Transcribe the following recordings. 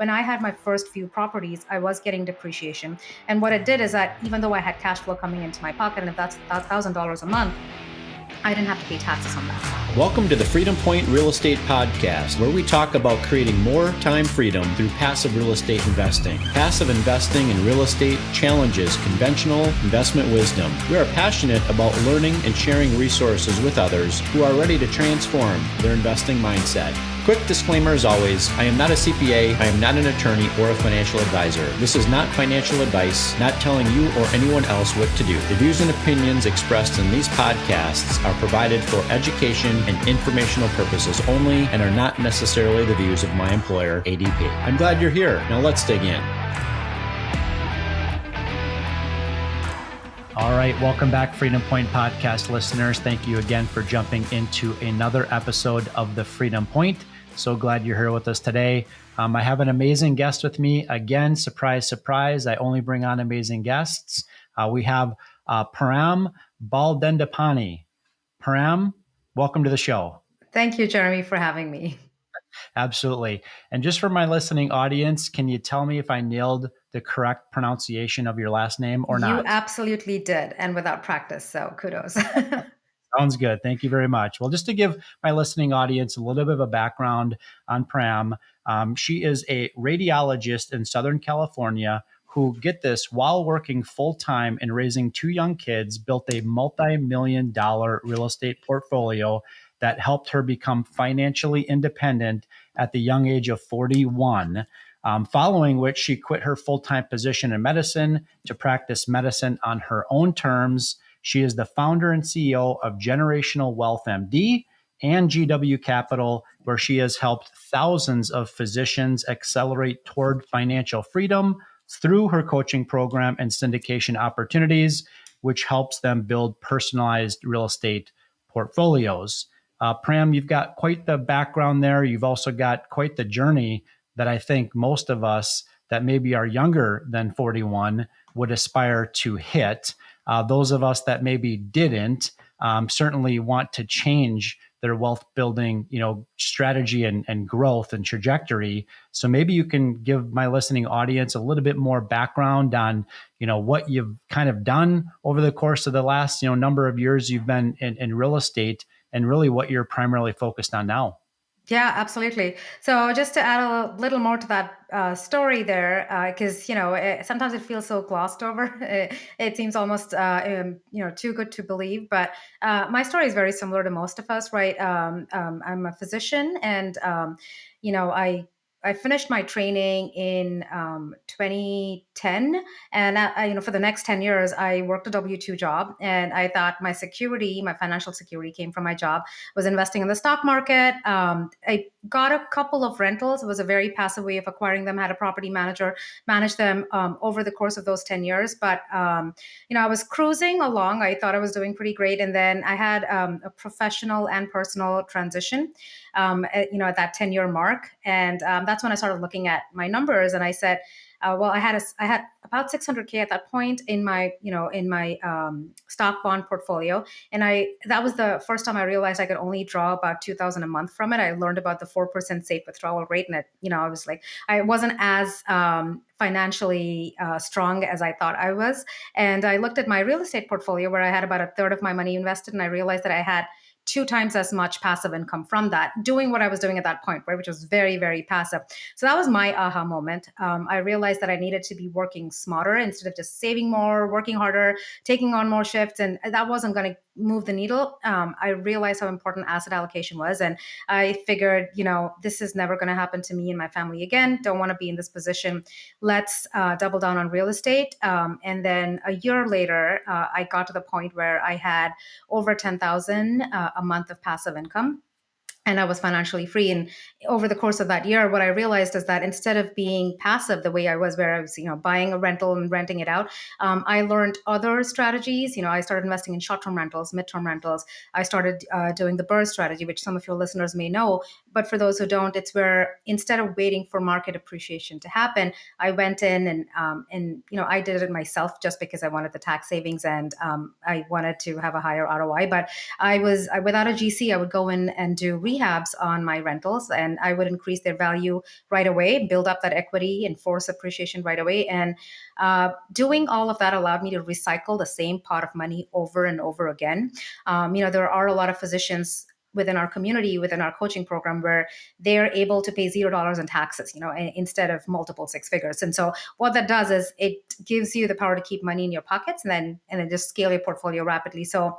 when I had my first few properties, I was getting depreciation. And what it did is that even though I had cash flow coming into my pocket, and if that's $1,000 a month, I didn't have to pay taxes on that. Welcome to the Freedom Point Real Estate Podcast, where we talk about creating more time freedom through passive real estate investing. Passive investing in real estate challenges conventional investment wisdom. We are passionate about learning and sharing resources with others who are ready to transform their investing mindset. Quick disclaimer as always, I am not a CPA, I am not an attorney or a financial advisor. This is not financial advice, not telling you or anyone else what to do. The views and opinions expressed in these podcasts are provided for education and informational purposes only and are not necessarily the views of my employer, ADP. I'm glad you're here. Now let's dig in. All right, welcome back, Freedom Point Podcast listeners. Thank you again for jumping into another episode of the Freedom Point. So glad you're here with us today. I have an amazing guest with me. Again, surprise, surprise, I only bring on amazing guests. We have Param Baladandapani. Param, welcome to the show. Thank you, Jeremy, for having me. Absolutely. And just for my listening audience, can you tell me if I nailed the correct pronunciation of your last name or not? You absolutely did, and without practice, so kudos. Sounds good. Thank you very much. Well, just to give my listening audience a little bit of a background on Param, she is a radiologist in Southern California who, get this, while working full-time and raising two young kids, built a multi-million-dollar real estate portfolio that helped her become financially independent at the young age of 41, following which she quit her full-time position in medicine to practice medicine on her own terms. She is the founder and CEO of GenerationalWealthMD and GW Capital, where she has helped thousands of physicians accelerate toward financial freedom through her coaching program and syndication opportunities, which helps them build personalized real estate portfolios. Param, you've got quite the background there. You've also got quite the journey that I think most of us that maybe are younger than 41 would aspire to hit. Those of us that maybe didn't certainly want to change their wealth building, strategy and growth and trajectory. So maybe you can give my listening audience a little bit more background on, what you've kind of done over the course of the last, number of years you've been in real estate, and really what you're primarily focused on now. Yeah, absolutely. So just to add a little more to that story there, because sometimes it feels so glossed over. It seems almost too good to believe. But my story is very similar to most of us, right? I'm a physician, and I finished my training in 2010, and for the next 10 years, I worked a W-2 job, and I thought my financial security, came from my job. Was investing in the stock market. I got a couple of rentals. It was a very passive way of acquiring them. Had a property manager manage them over the course of those 10 years. But I was cruising along. I thought I was doing pretty great, and then I had a professional and personal transition. At that 10-year mark, and that's when I started looking at my numbers, and I said, well, I had about 600K at that point in my stock bond portfolio, and that was the first time I realized I could only draw about $2,000 a month from it. I learned about the 4% safe withdrawal rate, and I was like, I wasn't as financially strong as I thought I was, and I looked at my real estate portfolio where I had about a third of my money invested, and I realized that I had 2 times as much passive income from that, doing what I was doing at that point, right, which was very, very passive. So that was my aha moment. I realized that I needed to be working smarter instead of just saving more, working harder, taking on more shifts, and that wasn't going to move the needle. I realized how important asset allocation was, and I figured, this is never going to happen to me and my family again. Don't want to be in this position. Let's double down on real estate. And then a year later, I got to the point where I had over 10,000 a month of passive income. And I was financially free. And over the course of that year, what I realized is that instead of being passive the way I was, where I was, buying a rental and renting it out, I learned other strategies. I started investing in short-term rentals, mid-term rentals. I started doing the BRRRR strategy, which some of your listeners may know. But for those who don't, it's where instead of waiting for market appreciation to happen, I went in and I did it myself just because I wanted the tax savings and I wanted to have a higher ROI. But I without a GC, I would go in and do rehab rehabs on my rentals, and I would increase their value right away, build up that equity, and force appreciation right away. And doing all of that allowed me to recycle the same pot of money over and over again. There are a lot of physicians within our community, within our coaching program, where they're able to pay $0 in taxes, instead of multiple six figures. And so what that does is it gives you the power to keep money in your pockets and then just scale your portfolio rapidly. So,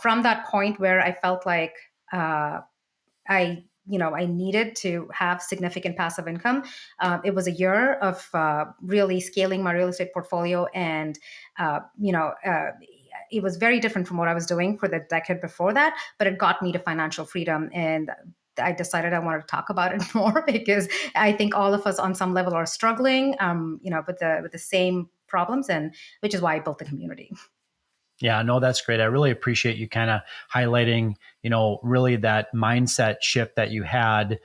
from that point where I felt like I needed to have significant passive income. It was a year of really scaling my real estate portfolio, and it was very different from what I was doing for the decade before that. But it got me to financial freedom, and I decided I wanted to talk about it more because I think all of us, on some level, are struggling, with the same problems, and which is why I built the community. Yeah, no, that's great. I really appreciate you kind of highlighting, really that mindset shift that you had,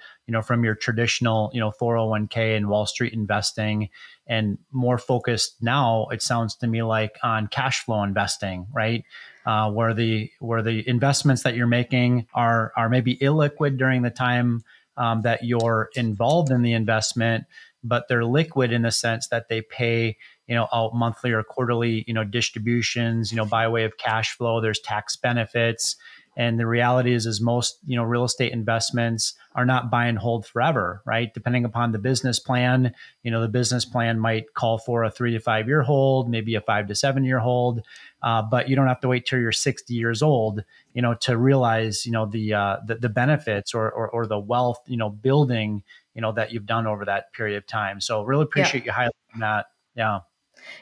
from your traditional, 401k and Wall Street investing, and more focused now, it sounds to me like, on cash flow investing, right? Where the investments that you're making are maybe illiquid during the time that you're involved in the investment, but they're liquid in the sense that they pay out monthly or quarterly, distributions, by way of cash flow. There's tax benefits. And the reality is most, real estate investments are not buy and hold forever, right? Depending upon the business plan, the business plan might call for a 3 to 5 year hold, maybe a 5 to 7 year hold. But you don't have to wait till you're 60 years old, to realize, the benefits or the wealth, building, that you've done over that period of time. So really Yeah. appreciate you highlighting that. Yeah.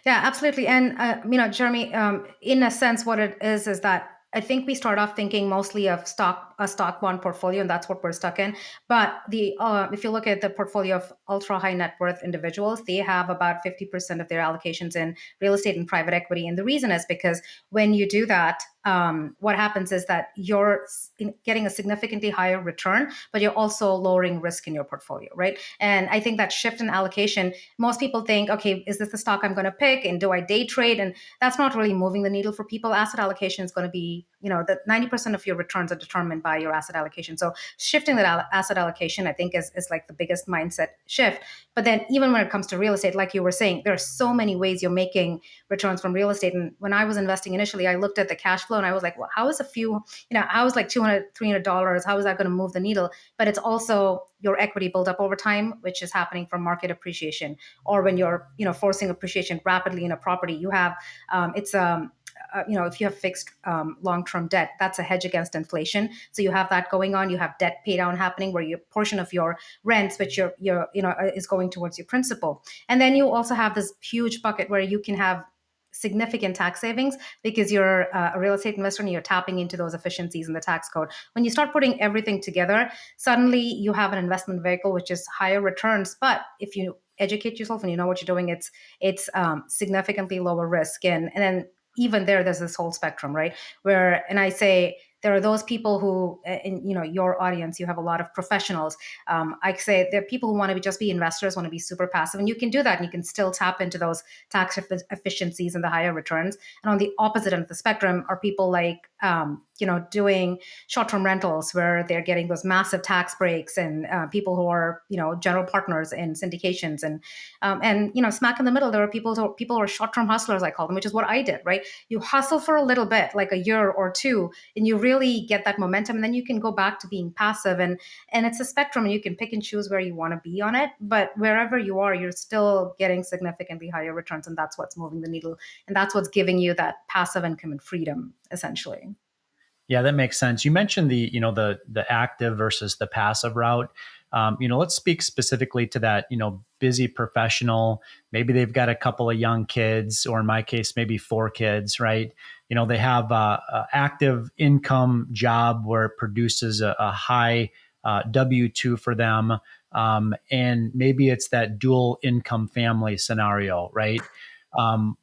Yeah, absolutely. And, Jeremy, in a sense, what it is that I think we start off thinking mostly of a stock bond portfolio, and that's what we're stuck in. But if you look at the portfolio of ultra high net worth individuals, they have about 50% of their allocations in real estate and private equity. And the reason is because when you do that, what happens is that you're getting a significantly higher return, but you're also lowering risk in your portfolio, right? And I think that shift in allocation, most people think, okay, is this the stock I'm going to pick? And do I day trade? And that's not really moving the needle for people. Asset allocation is going to be, the 90% of your returns are determined by your asset allocation. So shifting that asset allocation, I think, is like the biggest mindset shift. But then even when it comes to real estate, like you were saying, there are so many ways you're making returns from real estate. And when I was investing initially, I looked at the cash flow and I was like, well, how is how is like $200, $300, how is that going to move the needle? But it's also your equity build up over time, which is happening from market appreciation. Or when you're, forcing appreciation rapidly in a property, you have, if you have fixed long-term debt, that's a hedge against inflation. So you have that going on. You have debt pay down happening, where your portion of your rents, which is going towards your principal. And then you also have this huge bucket where you can have significant tax savings because you're a real estate investor and you're tapping into those efficiencies in the tax code. When you start putting everything together, suddenly you have an investment vehicle which is higher returns. But if you educate yourself and you know what you're doing, it's significantly lower risk. And then even there's this whole spectrum, right? And I say there are those people who, in your audience, you have a lot of professionals. I say there are people who want to just be investors, want to be super passive, and you can do that, and you can still tap into those tax efficiencies and the higher returns. And on the opposite end of the spectrum are people like doing short-term rentals where they're getting those massive tax breaks, and people who are general partners in syndications, and smack in the middle there are people who are short-term hustlers, I call them, which is what I did, right? You hustle for a little bit, like a year or two, and you really get that momentum, and then you can go back to being passive. And it's a spectrum, and you can pick and choose where you want to be on it, but wherever you are, you're still getting significantly higher returns, and that's what's moving the needle, and that's what's giving you that passive income and freedom, essentially. Yeah, that makes sense. You mentioned the active versus the passive route. Let's speak specifically to that. Busy professional. Maybe they've got a couple of young kids, or in my case, maybe 4 kids. Right? They have a active income job where it produces a high W-2 for them, and maybe it's that dual income family scenario, right?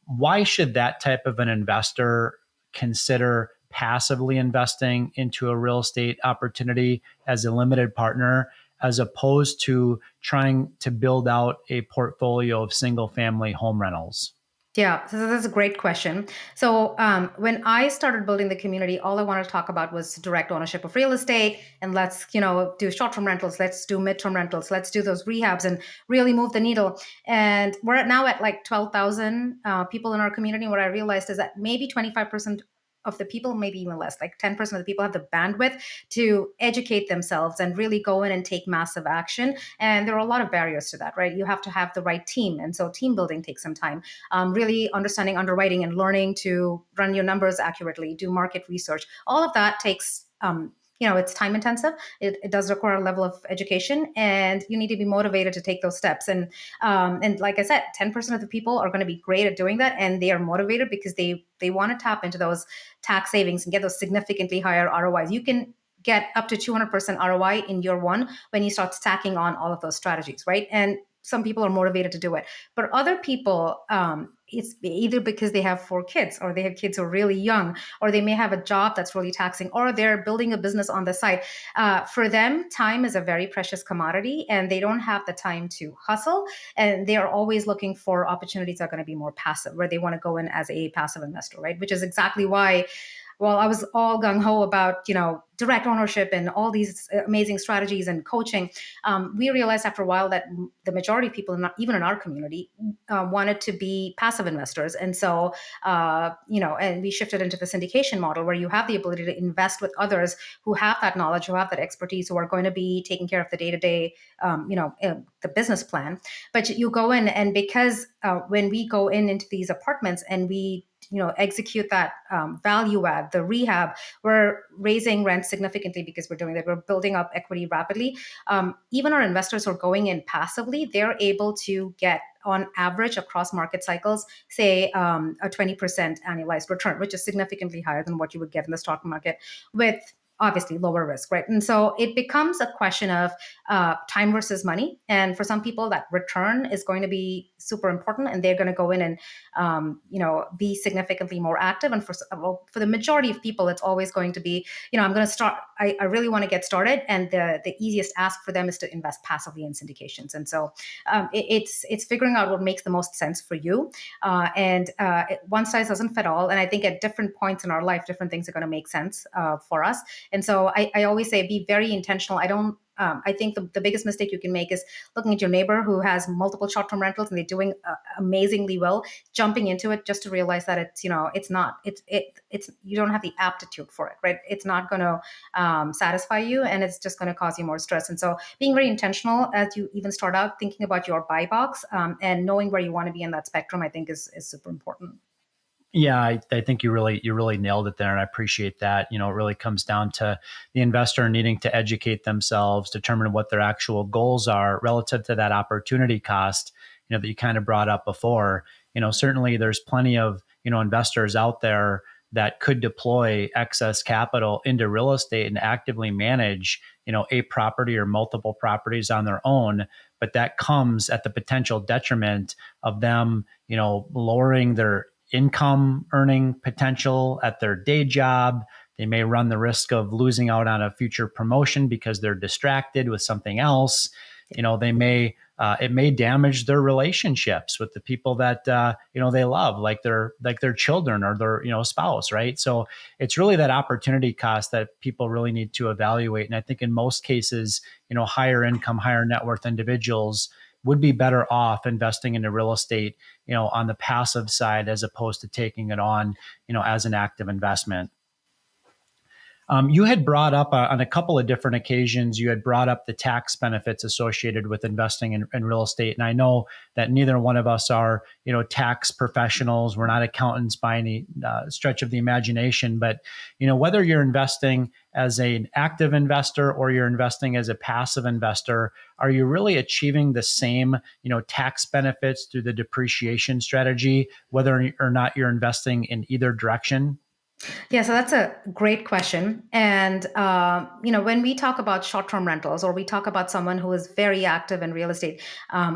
Why should that type of an investor consider passively investing into a real estate opportunity as a limited partner, as opposed to trying to build out a portfolio of single family home rentals? Yeah, so that's a great question. So when I started building the community, all I wanted to talk about was direct ownership of real estate, and let's do short-term rentals, let's do mid-term rentals, let's do those rehabs, and really move the needle. And we're now at like 12,000 people in our community. What I realized is that maybe 25% of the people, maybe even less, like 10% of the people have the bandwidth to educate themselves and really go in and take massive action. And there are a lot of barriers to that, right? You have to have the right team, and so team building takes some time. Really understanding underwriting and learning to run your numbers accurately, do market research. All of that takes, it's time intensive. It does require a level of education, and you need to be motivated to take those steps. And like I said, 10% of the people are going to be great at doing that, and they are motivated because they want to tap into those tax savings and get those significantly higher ROIs. You can get up to 200% ROI in year one when you start stacking on all of those strategies, right? And some people are motivated to do it. But other people, it's either because they have 4 kids, or they have kids who are really young, or they may have a job that's really taxing, or they're building a business on the side. For them, time is a very precious commodity, and they don't have the time to hustle. And they are always looking for opportunities that are going to be more passive, where they want to go in as a passive investor, right? Which is exactly why, well, I was all gung ho about, direct ownership and all these amazing strategies and coaching. We realized after a while that the majority of people, even in our community, wanted to be passive investors. And so, and we shifted into the syndication model, where you have the ability to invest with others who have that knowledge, who have that expertise, who are going to be taking care of the day-to-day, the business plan. But you go in, and because when we go into these apartments and we execute that value add, the rehab, we're raising rent significantly because we're doing that. We're building up equity rapidly. Even our investors who are going in passively, they're able to get, on average across market cycles, say a 20% annualized return, which is significantly higher than what you would get in the stock market, with obviously lower risk, right? And so it becomes a question of time versus money. And for some people, that return is going to be super important, and they're going to go in and be significantly more active. And for the majority of people, it's always going to be, I'm going to start. I really want to get started, and the easiest ask for them is to invest passively in syndications. And so it's figuring out what makes the most sense for you. And one size doesn't fit all. And I think at different points in our life, different things are going to make sense for us. And so I always say, be very intentional. I think the biggest mistake you can make is looking at your neighbor who has multiple short-term rentals and they're doing amazingly well, jumping into it just to realize that it's you don't have the aptitude for it, right? It's not going to satisfy you, and it's just going to cause you more stress. And so being very intentional as you even start out, thinking about your buy box, and knowing where you want to be in that spectrum, I think is super important. Yeah, I think you really nailed it there, and I appreciate that. It really comes down to the investor needing to educate themselves, determine what their actual goals are relative to that opportunity cost, that you kind of brought up before. Certainly there's plenty of, investors out there that could deploy excess capital into real estate and actively manage, a property or multiple properties on their own, but that comes at the potential detriment of them, lowering their income earning potential at their day job. They may run the risk of losing out on a future promotion because they're distracted with something else. They may it may damage their relationships with the people that they love, like their children or their spouse, right? So it's really that opportunity cost that people really need to evaluate. And I think in most cases, higher income, higher net worth individuals would be better off investing into real estate, on the passive side, as opposed to taking it on, as an active investment. You had brought up on a couple of different occasions, you had brought up the tax benefits associated with investing in real estate. And I know that neither one of us are, tax professionals. We're not accountants by any stretch of the imagination. But, whether you're investing as an active investor or you're investing as a passive investor, are you really achieving the same, tax benefits through the depreciation strategy, whether or not you're investing in either direction? Yeah, so that's a great question. And, when we talk about short term rentals or we talk about someone who is very active in real estate,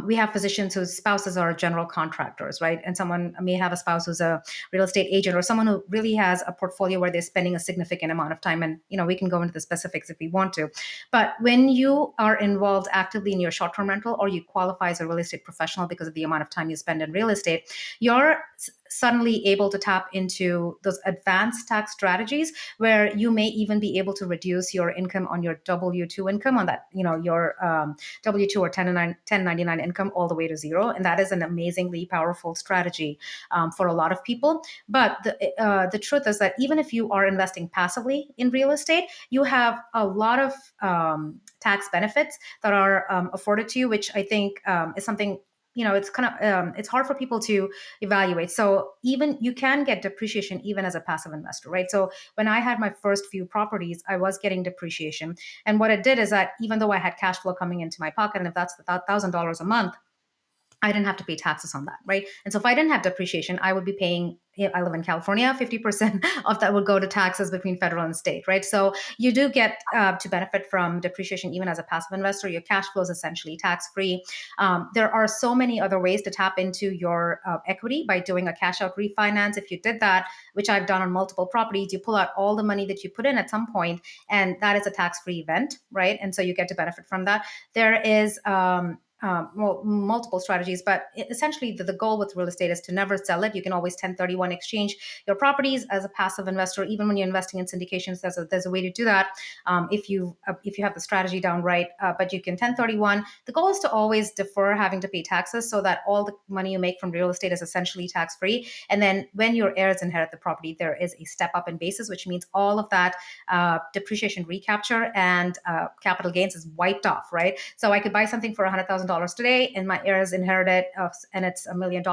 we have physicians whose spouses are general contractors, right? And someone may have a spouse who's a real estate agent or someone who really has a portfolio where they're spending a significant amount of time. And, we can go into the specifics if we want to. But when you are involved actively in your short term rental or you qualify as a real estate professional because of the amount of time you spend in real estate, you're suddenly able to tap into those advanced tax strategies where you may even be able to reduce your income on your W-2 income on that, your W-2 or 1099 income all the way to zero. And that is an amazingly powerful strategy for a lot of people. But the truth is that even if you are investing passively in real estate, you have a lot of tax benefits that are afforded to you, which I think is something, it's kind of it's hard for people to evaluate. So even you can get depreciation even as a passive investor, right? So when I had my first few properties, I was getting depreciation. And what it did is that even though I had cash flow coming into my pocket, and if that's $1,000 a month, I didn't have to pay taxes on that, right? And so if I didn't have depreciation, I would be paying, I live in California, 50% of that would go to taxes between federal and state, right? So you do get to benefit from depreciation even as a passive investor. Your cash flow is essentially tax free. There are so many other ways to tap into your equity by doing a cash out refinance. If you did that, which I've done on multiple properties, you pull out all the money that you put in at some point, and that is a tax free event, right? And so you get to benefit from that. There is, multiple strategies, but essentially the goal with real estate is to never sell it. You can always 1031 exchange your properties as a passive investor. Even when you're investing in syndications, there's a way to do that if you have the strategy down right. But you can 1031. The goal is to always defer having to pay taxes so that all the money you make from real estate is essentially tax free. And then when your heirs inherit the property, there is a step up in basis, which means all of that depreciation recapture and capital gains is wiped off, right? So I could buy something for $100,000 today, and my heirs inherit it, and it's $1 million.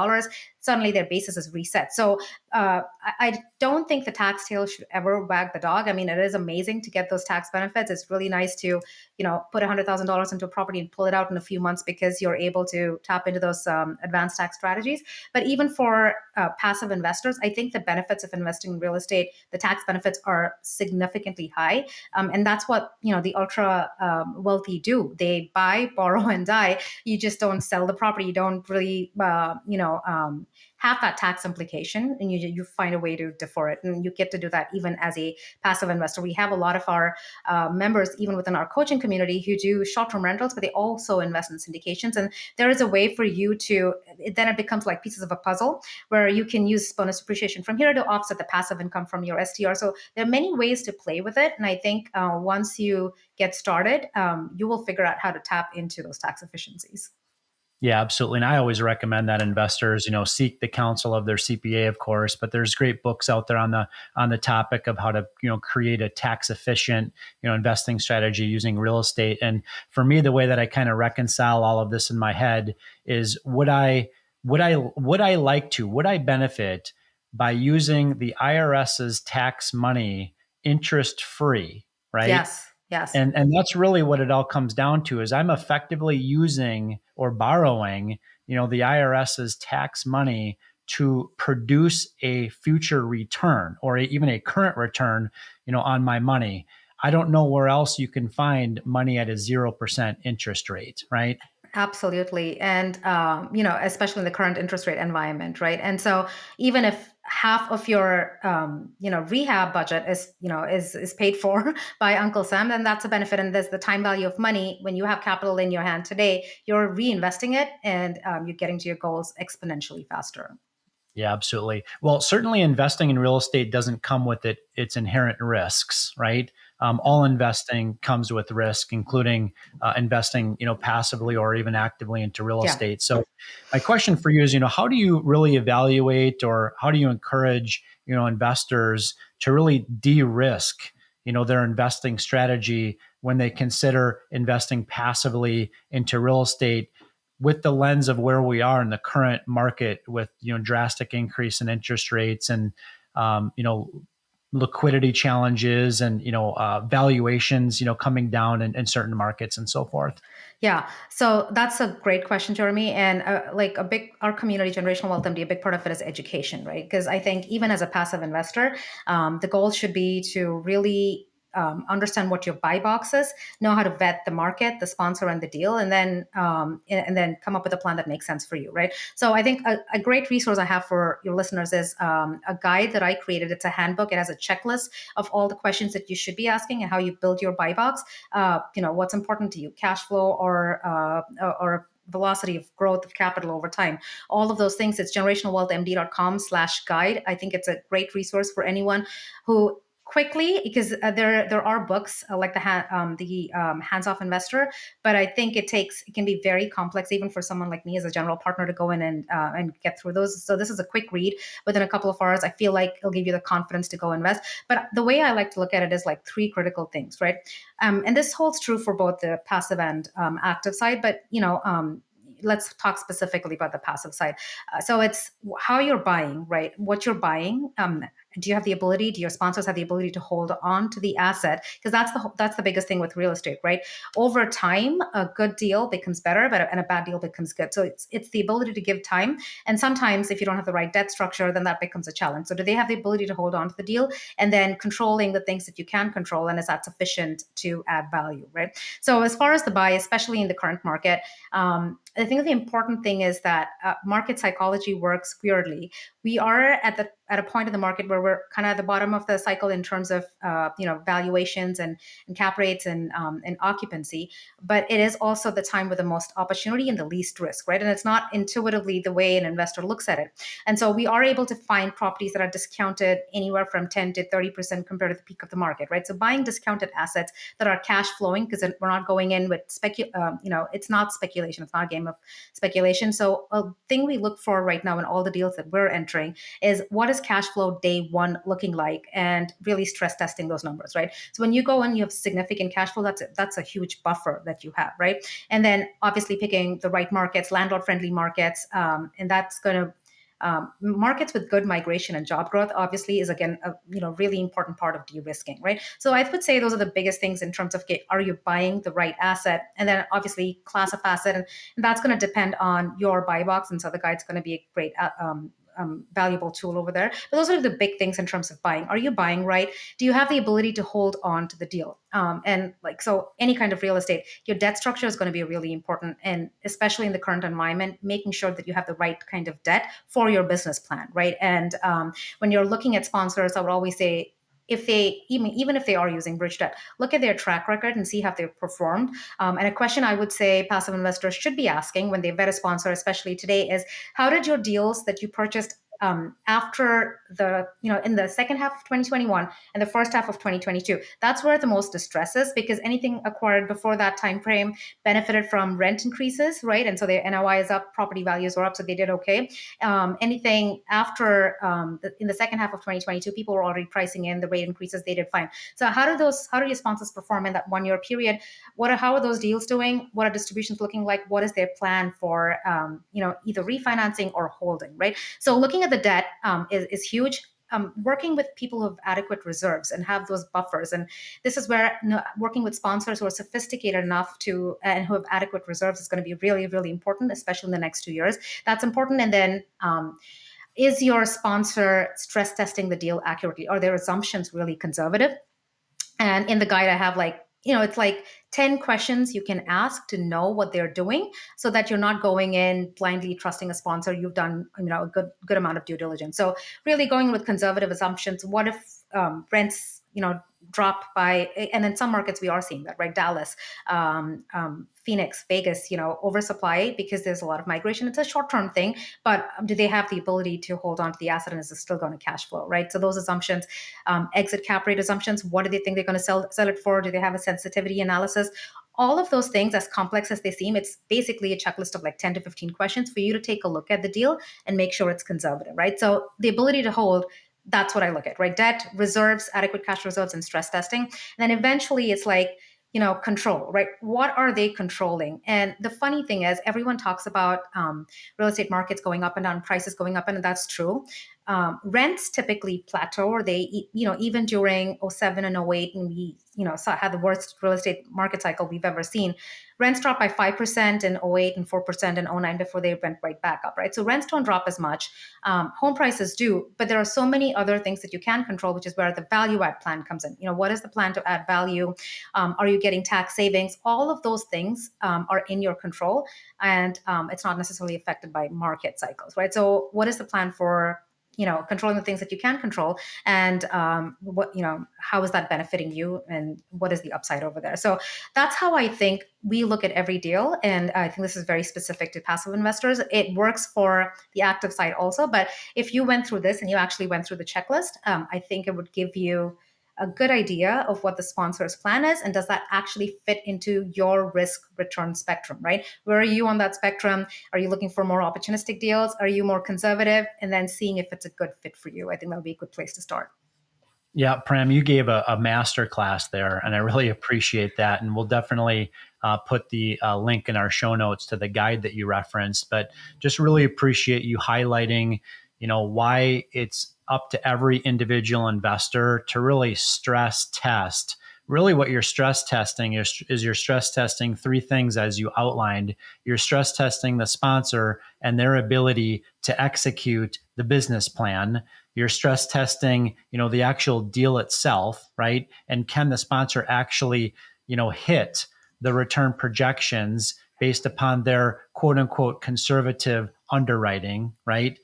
Suddenly, their basis is reset. So I don't think the tax tail should ever wag the dog. I mean, it is amazing to get those tax benefits. It's really nice to, put $100,000 into a property and pull it out in a few months because you're able to tap into those advanced tax strategies. But even for passive investors, I think the benefits of investing in real estate, the tax benefits are significantly high. And that's what, the ultra wealthy do. They buy, borrow, and die. You just don't sell the property. You don't really, have that tax implication, and you find a way to defer it. And you get to do that even as a passive investor. We have a lot of our members, even within our coaching community, who do short-term rentals, but they also invest in syndications. And there is a way for you to, then it becomes like pieces of a puzzle where you can use bonus depreciation from here to offset the passive income from your STR. So there are many ways to play with it. And I think once you get started, you will figure out how to tap into those tax efficiencies. Yeah, absolutely. And I always recommend that investors, seek the counsel of their CPA, of course, but there's great books out there on the topic of how to, create a tax efficient, investing strategy using real estate. And for me, the way that I kind of reconcile all of this in my head is would I benefit by using the IRS's tax money interest free, right? Yes, yes. And that's really what it all comes down to is I'm effectively using or borrowing, the IRS's tax money to produce a future return or even a current return, on my money. I don't know where else you can find money at a 0% interest rate, right? Absolutely. And, especially in the current interest rate environment, right? And so even if half of your, rehab budget is paid for by Uncle Sam, then that's a benefit. And there's the time value of money. When you have capital in your hand today, you're reinvesting it, and you're getting to your goals exponentially faster. Yeah, absolutely. Well, certainly investing in real estate doesn't come with its inherent risks, right? All investing comes with risk, including investing, passively or even actively into real Yeah. estate. So, my question for you is, how do you really evaluate, or how do you encourage, investors to really de-risk, their investing strategy when they consider investing passively into real estate, with the lens of where we are in the current market with drastic increase in interest rates and liquidity challenges and valuations coming down in certain markets and so forth? Yeah, so that's a great question, Jeremy. And like our community, Generational Wealth MD, a big part of it is education, right? Because I think even as a passive investor, the goal should be to really understand what your buy box is, know how to vet the market, the sponsor, and the deal, and then come up with a plan that makes sense for you, right? So I think a great resource I have for your listeners is a guide that I created. It's a handbook. It has a checklist of all the questions that you should be asking and how you build your buy box. What's important to you, cash flow or velocity of growth of capital over time, all of those things. It's generationalwealthmd.com/guide. I think it's a great resource for anyone who quickly, because there are books like the hands-off investor, but I think it can be very complex even for someone like me as a general partner to go in and get through those. So this is a quick read within a couple of hours. I feel like it'll give you the confidence to go invest. But the way I like to look at it is like three critical things, right? And this holds true for both the passive and active side, but let's talk specifically about the passive side. So it's how you're buying, right? What you're buying. Do you have the ability? Do your sponsors have the ability to hold on to the asset? Because that's the biggest thing with real estate, right? Over time, a good deal becomes better, and a bad deal becomes good. So it's the ability to give time. And sometimes, if you don't have the right debt structure, then that becomes a challenge. So do they have the ability to hold on to the deal, and then controlling the things that you can control, and is that sufficient to add value, right? So as far as the buy, especially in the current market, I think the important thing is that market psychology works weirdly. We are at a point in the market where we're kind of at the bottom of the cycle in terms of valuations and cap rates and occupancy, but it is also the time with the most opportunity and the least risk, right? And it's not intuitively the way an investor looks at it. And so we are able to find properties that are discounted anywhere from 10 to 30% compared to the peak of the market, right? So buying discounted assets that are cash flowing, because we're not going in with it's not speculation. It's not a game of speculation. So a thing we look for right now in all the deals that we're entering is what is cash flow day one looking like, and really stress testing those numbers, right? So when you go in, you have significant cash flow. That's a huge buffer that you have, right? And then obviously picking the right markets, landlord friendly markets, and that's going to markets with good migration and job growth obviously is again a really important part of de-risking, right? So I would say those are the biggest things in terms of, okay, are you buying the right asset, and then obviously class of asset, and that's going to depend on your buy box, and so the guide's going to be a great valuable tool over there. But those are the big things in terms of buying. Are you buying right? Do you have the ability to hold on to the deal? And like, so any kind of real estate, your debt structure is going to be really important. And especially in the current environment, making sure that you have the right kind of debt for your business plan, right? And when you're looking at sponsors, I would always say, if they even if they are using bridge debt, look at their track record and see how they've performed. And a question I would say passive investors should be asking when they vet a sponsor, especially today, is how did your deals that you purchased after in the second half of 2021 and the first half of 2022, that's where the most distress is, because anything acquired before that time frame benefited from rent increases, right? And so their NOI is up, property values are up, so they did okay. Anything after in the second half of 2022, people were already pricing in the rate increases, they did fine. So how do your sponsors perform in that 1 year period? How are those deals doing? What are distributions looking like? What is their plan for either refinancing or holding, right? So looking at the debt is huge. Working with people who have adequate reserves and have those buffers, and this is where working with sponsors who are sophisticated enough to and who have adequate reserves is going to be really, really important, especially in the next 2 years. That's important. And then is your sponsor stress testing the deal accurately? Are their assumptions really conservative? And in the guide, I have it's like 10 questions you can ask to know what they're doing, so that you're not going in blindly trusting a sponsor. You've done a good amount of due diligence. So really going with conservative assumptions. What if rents drop by, and in some markets we are seeing that, right? Dallas, Phoenix, Vegas, oversupply because there's a lot of migration. It's a short-term thing, but do they have the ability to hold on to the asset, and is it still going to cash flow, right? So those assumptions, exit cap rate assumptions, what do they think they're going to sell it for? Do they have a sensitivity analysis? All of those things, as complex as they seem, it's basically a checklist of like 10 to 15 questions for you to take a look at the deal and make sure it's conservative, right? So the ability to hold, that's what I look at, right? Debt, reserves, adequate cash reserves, and stress testing. And then eventually it's like, control, right? What are they controlling? And the funny thing is, everyone talks about real estate markets going up and down, prices going up, and that's true. rents typically plateau, or they, even during '07 and '08, and we, had the worst real estate market cycle we've ever seen. Rents dropped by 5% in '08 and 4% in '09 before they went right back up, right? So rents don't drop as much. Home prices do, but there are so many other things that you can control, which is where the value add plan comes in. What is the plan to add value? Are you getting tax savings? All of those things are in your control, and it's not necessarily affected by market cycles, right? So what is the plan for controlling the things that you can control, and how is that benefiting you, and what is the upside over there? So that's how I think we look at every deal, and I think this is very specific to passive investors. It works for the active side also, but if you went through this and you actually went through the checklist, I think it would give you a good idea of what the sponsor's plan is, and does that actually fit into your risk return spectrum, right? Where are you on that spectrum? Are you looking for more opportunistic deals? Are you more conservative? And then seeing if it's a good fit for you. I think that would be a good place to start. Yeah, Prem, you gave a master class there, and I really appreciate that. And we'll definitely put the link in our show notes to the guide that you referenced. But just really appreciate you highlighting, why it's up to every individual investor to really stress test. Really, what you're stress testing is you're stress testing three things as you outlined. You're stress testing the sponsor and their ability to execute the business plan. You're stress testing, the actual deal itself, right? And can the sponsor actually, hit the return projections based upon their quote unquote conservative underwriting, right?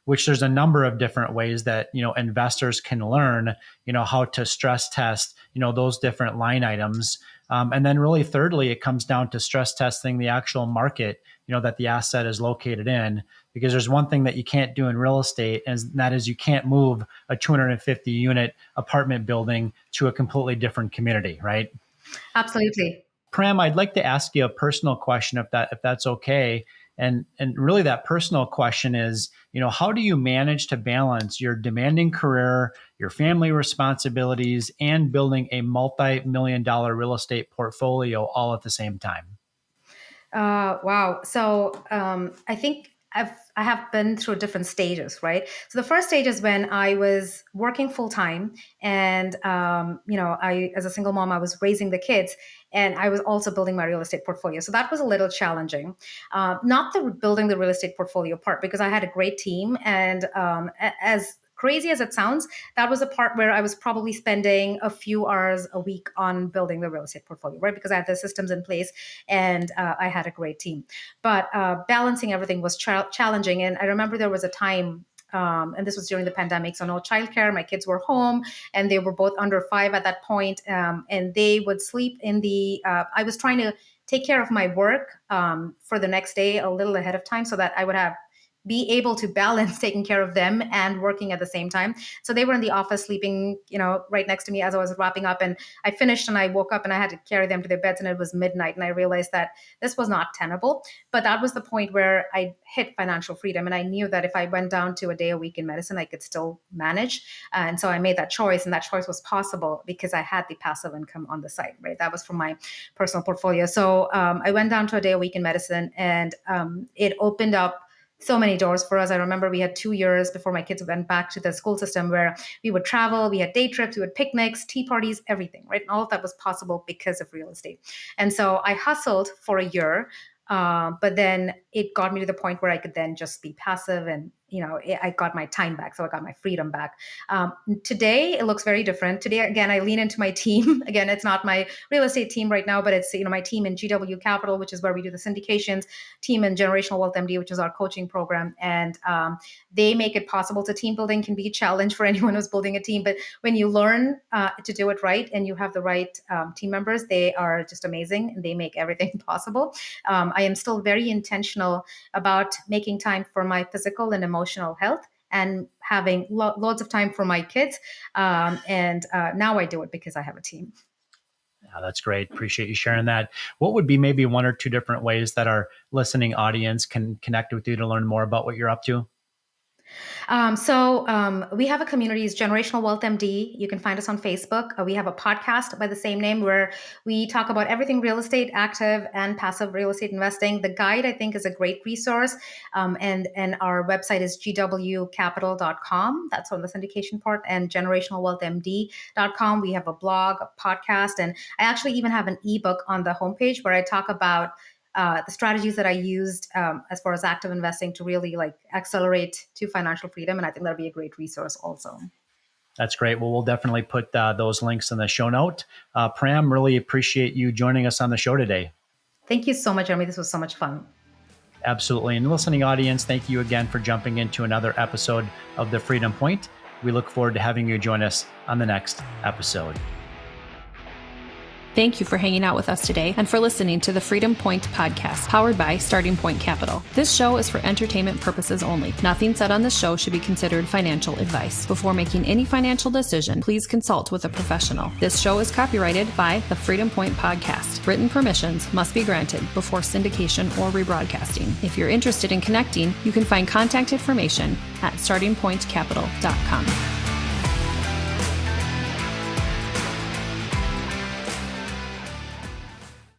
Which there's a number of different ways that, investors can learn, how to stress test, those different line items. And then really thirdly, it comes down to stress testing the actual market, that the asset is located in, because there's one thing that you can't do in real estate, and that is you can't move a 250 unit apartment building to a completely different community, right? Absolutely. Prem, I'd like to ask you a personal question, if that's okay. And really that personal question is, how do you manage to balance your demanding career, your family responsibilities, and building a multi-million-dollar real estate portfolio all at the same time? Wow. So I think I have been through different stages, right? So the first stage is when I was working full time, and I, as a single mom, I was raising the kids, and I was also building my real estate portfolio. So that was a little challenging. Not the building the real estate portfolio part, because I had a great team, and as crazy as it sounds, that was a part where I was probably spending a few hours a week on building the real estate portfolio, right? Because I had the systems in place, and I had a great team. But balancing everything was challenging. And I remember there was a time, and this was during the pandemic, so no childcare. My kids were home, and they were both under 5 at that point, and they would sleep in the. I was trying to take care of my work for the next day a little ahead of time, so that I would have be able to balance taking care of them and working at the same time. So they were in the office sleeping, right next to me as I was wrapping up. And I finished and I woke up and I had to carry them to their beds, and it was midnight. And I realized that this was not tenable. But that was the point where I hit financial freedom. And I knew that if I went down to a day a week in medicine, I could still manage. And so I made that choice. And that choice was possible because I had the passive income on the side, right? That was from my personal portfolio. So I went down to a day a week in medicine, and it opened up so many doors for us. I remember we had 2 years before my kids went back to the school system where we would travel, we had day trips, we had picnics, tea parties, everything, right? And all of that was possible because of real estate. And so I hustled for a year, but then it got me to the point where I could then just be passive, and I got my time back, so I got my freedom back. Today it looks very different. Today, again, I lean into my team. Again, it's not my real estate team right now, but it's my team in GW Capital, which is where we do the syndications, team in Generational Wealth MD, which is our coaching program, and they make it possible. So team building can be a challenge for anyone who's building a team, but when you learn to do it right and you have the right team members, they are just amazing and they make everything possible. I am still very intentional about making time for my physical and emotional health, and having loads of time for my kids. And now I do it because I have a team. Yeah, that's great. Appreciate you sharing that. What would be maybe one or two different ways that our listening audience can connect with you to learn more about what you're up to? We have a community, it's Generational Wealth MD. You can find us on Facebook. We have a podcast by the same name where we talk about everything real estate, active and passive real estate investing. The guide, I think, is a great resource. And our website is gwcapital.com. That's on the syndication part, and generationalwealthmd.com. We have a blog, a podcast, and I actually even have an ebook on the homepage where I talk about the strategies that I used as far as active investing to really accelerate to financial freedom. And I think that'll be a great resource also. That's great. Well, we'll definitely put those links in the show note. Param, really appreciate you joining us on the show today. Thank you so much, Jeremy. This was so much fun. Absolutely. And listening audience, thank you again for jumping into another episode of The Freedom Point. We look forward to having you join us on the next episode. Thank you for hanging out with us today and for listening to the Freedom Point podcast, powered by Starting Point Capital. This show is for entertainment purposes only. Nothing said on this show should be considered financial advice. Before making any financial decision, please consult with a professional. This show is copyrighted by the Freedom Point podcast. Written permissions must be granted before syndication or rebroadcasting. If you're interested in connecting, you can find contact information at startingpointcapital.com.